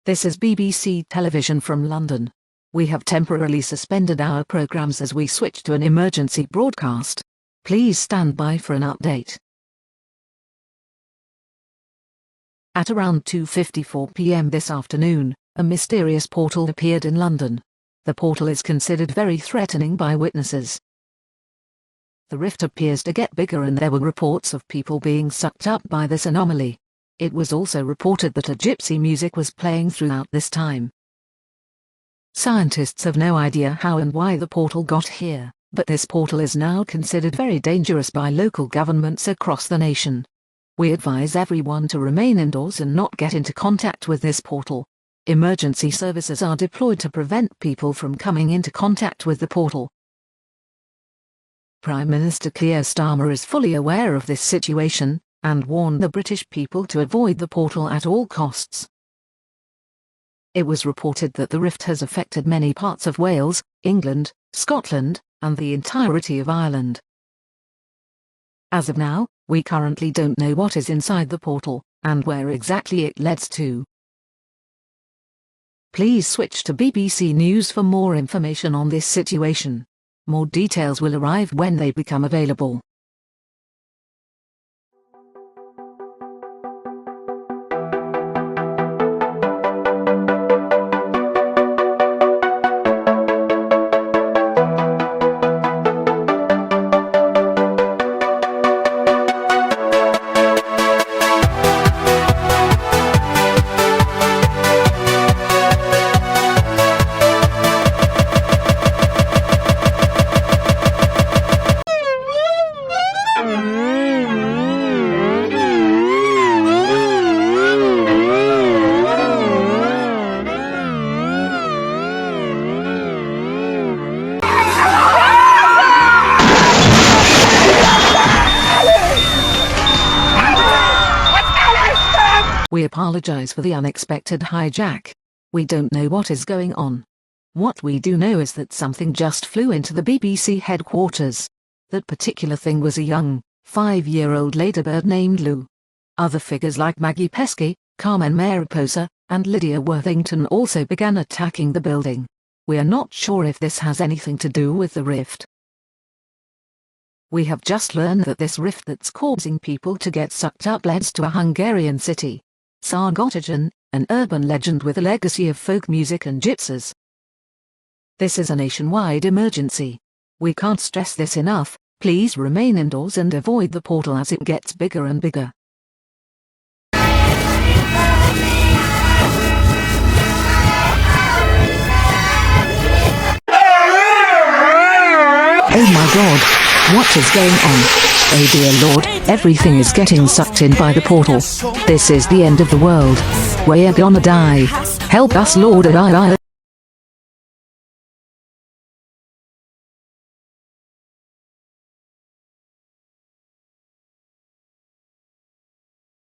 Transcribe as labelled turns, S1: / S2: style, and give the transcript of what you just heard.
S1: This is BBC Television from London. We have temporarily suspended our programmes as we switch to an emergency broadcast. Please stand by for an update. At around 2:54 p.m. this afternoon, a mysterious portal appeared in London. The portal is considered very threatening by witnesses. The rift appears to get bigger and there were reports of people being sucked up by this anomaly. It was also reported that a gypsy music was playing throughout this time. Scientists have no idea how and why the portal got here, but this portal is now considered very dangerous by local governments across the nation. We advise everyone to remain indoors and not get into contact with this portal. Emergency services are deployed to prevent people from coming into contact with the portal. Prime Minister Keir Starmer is fully aware of this situation, and warned the British people to avoid the portal at all costs. It was reported that the rift has affected many parts of Wales, England, Scotland, and the entirety of Ireland. As of now, we currently don't know what is inside the portal, and where exactly it leads to. Please switch to BBC News for more information on this situation. More details will arrive when they become available. We apologize for the unexpected hijack. We don't know what is going on. What we do know is that something just flew into the BBC headquarters. That particular thing was a young, 5-year-old ladybird named Lou. Other figures like Maggie Pesky, Carmen Mariposa, and Lydia Worthington also began attacking the building. We are not sure if this has anything to do with the rift. We have just learned that this rift that's causing people to get sucked up leads to a Hungarian city, Sargotarján, an urban legend with a legacy of folk music and gypsies. This is a nationwide emergency. We can't stress this enough. Please remain indoors and avoid the portal as it gets bigger and bigger. Oh my God, what is going on? Oh dear Lord, everything is getting sucked in by the portal. This is the end of the world. We're gonna die. Help us, Lord.